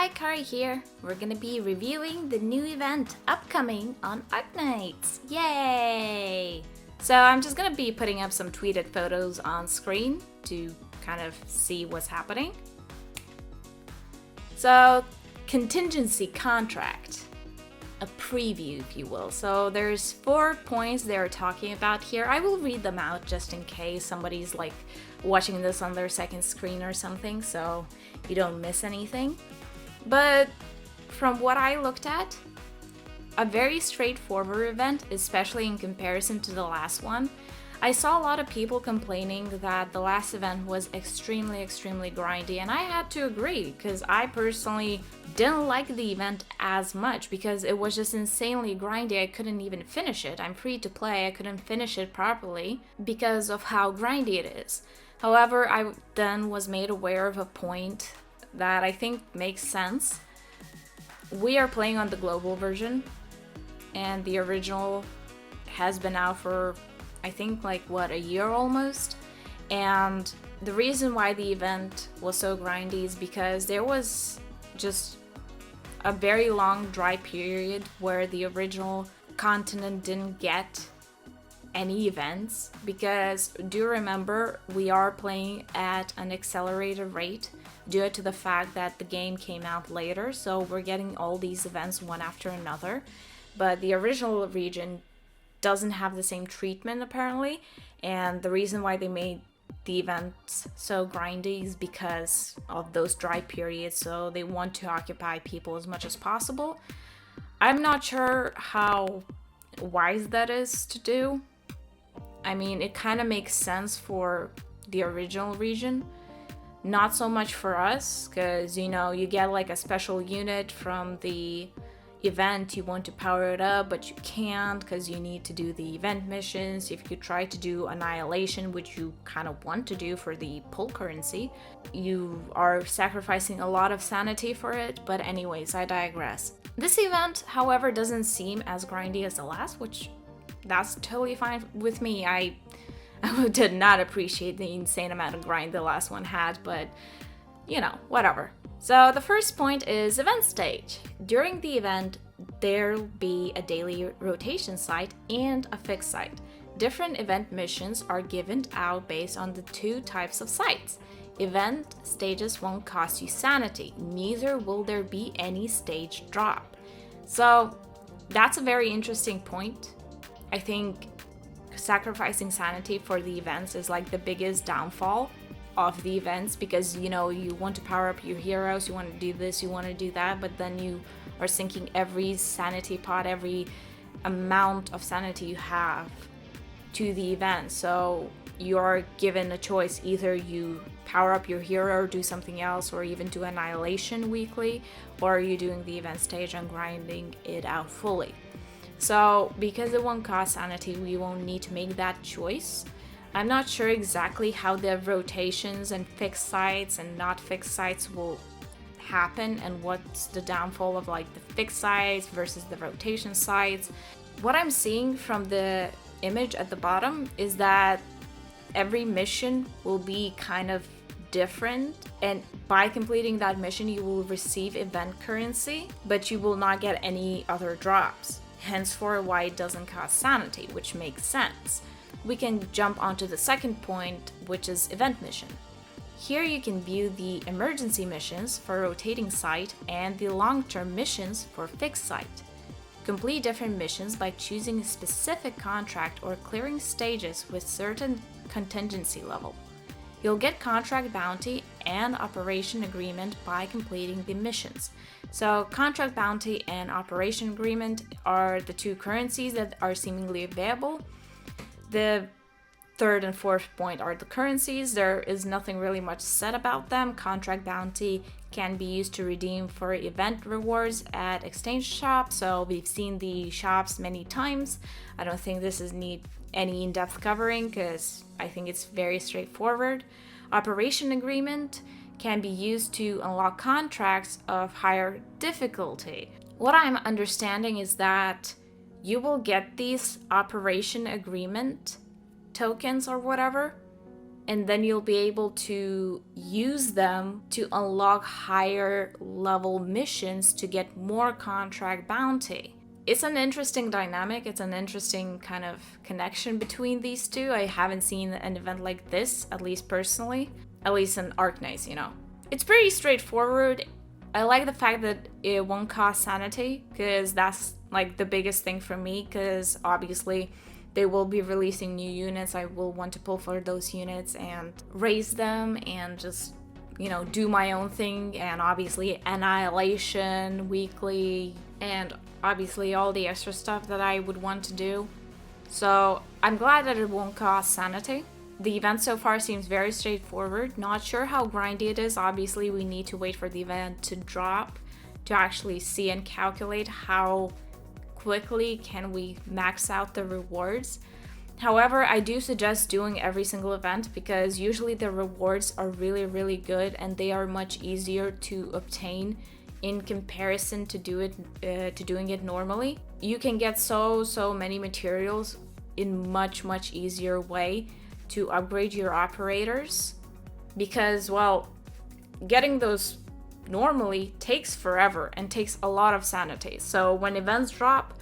Hi, Kari here. We're gonna be reviewing the new event upcoming on Arknights. Yay! So I'm just gonna be putting up some tweeted photos on screen to kind of see what's happening. So, contingency contract. A preview, if you will. So there's 4 points they're talking about here. I will read them out just in case somebody's like watching this on their second screen or something, so you don't miss anything. But from what I looked at, a very straightforward event, especially in comparison to the last one. I saw a lot of people complaining that the last event was extremely grindy, and I had to agree because I personally didn't like the event as much because it was just insanely grindy. I couldn't even finish it. I'm free to play, I couldn't finish it properly because of how grindy it is. However, I then was made aware of a point that I think makes sense. We are playing on the global version, and the original has been out for I think a year almost. And the reason why the event was so grindy is because there was just a very long dry period where the original continent didn't get any events, because do remember we are playing at an accelerated rate due to the fact that the game came out later, so we're getting all these events one after another. But the original region doesn't have the same treatment apparently, and the reason why they made the events so grindy is because of those dry periods, so they want to occupy people as much as possible. I'm not sure how wise that is to do. I mean, it kind of makes sense for the original region, not so much for us, because you get like a special unit from the event, you want to power it up but you can't because you need to do the event missions. If you try to do annihilation, which you kind of want to do for the pull currency, you are sacrificing a lot of sanity for it. But anyways, I digress. This event, however, doesn't seem as grindy as the last, which that's totally fine with me. I did not appreciate the insane amount of grind the last one had, but whatever. So the first point is event stage. During the event, there'll be a daily rotation site and a fixed site. Different event missions are given out based on the 2 types of sites. Event stages won't cost you sanity, neither will there be any stage drop. So that's a very interesting point. I think sacrificing sanity for the events is like the biggest downfall of the events, because you want to power up your heroes, you want to do this, you want to do that, but then you are sinking every sanity pot, every amount of sanity you have to the event. So you're given a choice: either you power up your hero or do something else, or even do annihilation weekly, or are you doing the event stage and grinding it out fully. So because it won't cost sanity, we won't need to make that choice. I'm not sure exactly how the rotations and fixed sites and not fixed sites will happen, and what's the downfall of like the fixed sites versus the rotation sites. What I'm seeing from the image at the bottom is that every mission will be kind of different, and by completing that mission you will receive event currency, but you will not get any other drops. Henceforth, why it doesn't cost sanity, which makes sense. We can jump onto the second point, which is event mission. Here you can view the emergency missions for rotating site and the long-term missions for fixed site. Complete different missions by choosing a specific contract or clearing stages with certain contingency level. You'll get contract bounty and operation agreement by completing the missions. So contract bounty and operation agreement are the 2 currencies that are seemingly available. The third and fourth point are the currencies. There is nothing really much said about them. Contract bounty can be used to redeem for event rewards at exchange shops, so we've seen the shops many times. I don't think this is need any in-depth covering because I think it's very straightforward. Operation agreement can be used to unlock contracts of higher difficulty. What I'm understanding is that you will get these operation agreement tokens or whatever and then you'll be able to use them to unlock higher level missions to get more contract bounty. It's an interesting dynamic. It's an interesting kind of connection between these two. I haven't seen an event like this, at least personally. At least in Arknights, you know. It's pretty straightforward. I like the fact that it won't cost sanity, because that's like the biggest thing for me, because obviously they will be releasing new units. I will want to pull for those units and raise them and just, you know, do my own thing. And obviously Annihilation weekly, and obviously all the extra stuff that I would want to do. So I'm glad that it won't cost sanity. The event so far seems very straightforward. Not sure how grindy it is. Obviously we need to wait for the event to drop to actually see and calculate how quickly can we max out the rewards. However, I do suggest doing every single event, because usually the rewards are really good and they are much easier to obtain in comparison to doing it normally. You can get so many materials in much easier way to upgrade your operators, because, well, getting those normally takes forever and takes a lot of sanity. So when events drop,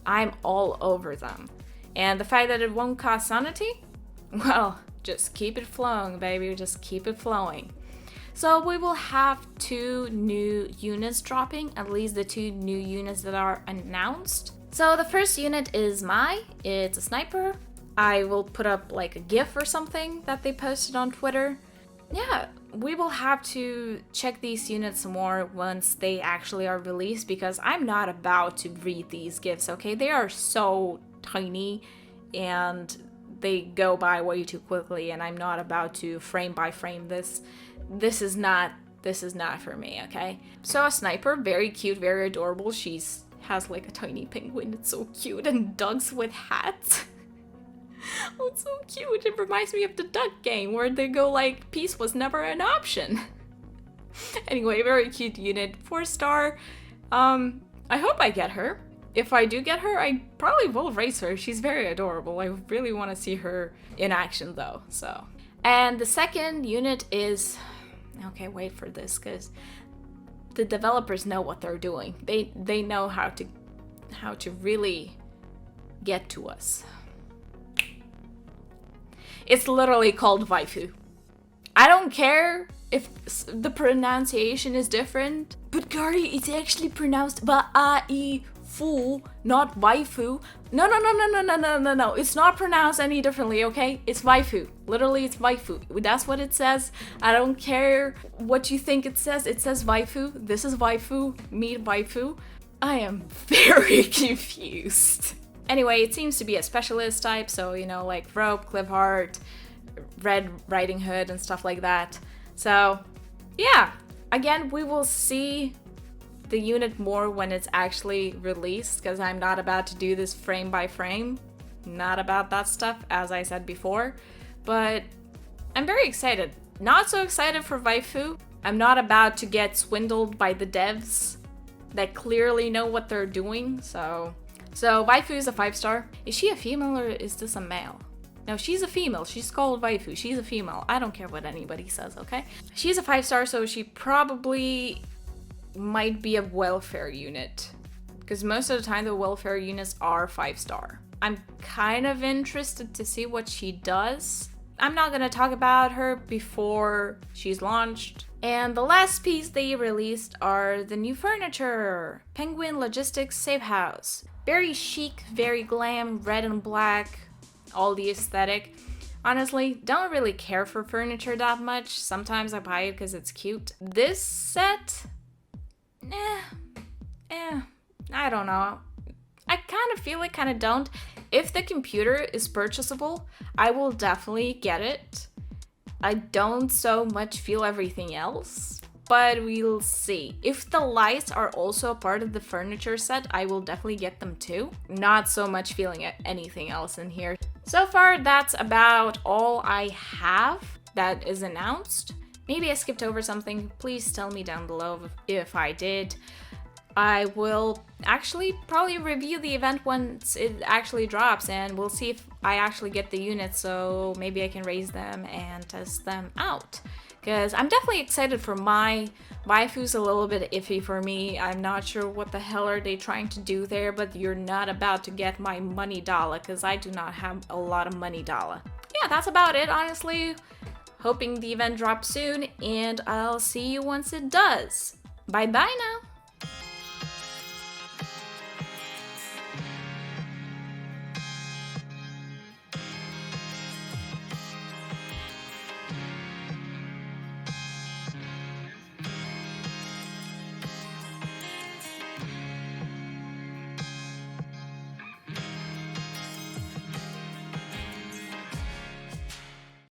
I'm all over them. And the fact that it won't cost sanity, well, just keep it flowing, baby, just keep it flowing. So we will have 2 new units dropping, at least the 2 new units that are announced. So the first unit is it's a sniper. I will put up like a GIF or something that they posted on Twitter. Yeah, we will have to check these units more once they actually are released, because I'm not about to read these GIFs, okay? They are so tiny and they go by way too quickly, and I'm not about to frame by frame this. This is not for me, okay? So a sniper, very cute, very adorable. Has like a tiny penguin. It's so cute, and dogs with hats. Oh, it's so cute. It reminds me of the duck game where they go like, peace was never an option. Anyway, very cute unit. 4-star. I hope I get her. If I do get her, I probably will race her. She's very adorable. I really want to see her in action though, so. And the second unit is, okay, wait for this, because the developers know what they're doing. They know how to really get to us. It's literally called Waifu. I don't care if the pronunciation is different, but Gary, it's actually pronounced Waifu, not Waifu. No. It's not pronounced any differently, okay? It's Waifu. Literally, it's Waifu. That's what it says. I don't care what you think it says. It says Waifu. This is Waifu. Meet Waifu. I am very confused. Anyway, it seems to be a specialist type, so, you know, like Rope, Cliffheart, Red Riding Hood, and stuff like that. So, yeah. Again, we will see the unit more when it's actually released, because I'm not about to do this frame by frame. Not about that stuff, as I said before. But I'm very excited. Not so excited for Waifu. I'm not about to get swindled by the devs that clearly know what they're doing, so Waifu is a 5-star. Is she a female or is this a male? No, she's a female. She's called Waifu. She's a female. I don't care what anybody says, okay? She's a 5-star, so she probably might be a welfare unit, because most of the time the welfare units are 5-star. I'm kind of interested to see what she does. I'm not gonna talk about her before she's launched. And the last piece they released are the new furniture. Penguin Logistics Safe House. Very chic, very glam, red and black, all the aesthetic. Honestly, don't really care for furniture that much. Sometimes I buy it because it's cute. This set, I don't know. I kind of feel it, kind of don't. If the computer is purchasable, I will definitely get it. I don't so much feel everything else, but we'll see. If the lights are also a part of the furniture set, I will definitely get them too. Not so much feeling anything else in here. So far, that's about all I have that is announced. Maybe I skipped over something. Please tell me down below if I did. I will actually probably review the event once it actually drops, and we'll see if I actually get the units, so maybe I can raise them and test them out. Because I'm definitely excited for my waifu's a little bit iffy for me. I'm not sure what the hell are they trying to do there, but you're not about to get my money dollar, because I do not have a lot of money dollar. Yeah, that's about it, honestly. Hoping the event drops soon, and I'll see you once it does. Bye bye now!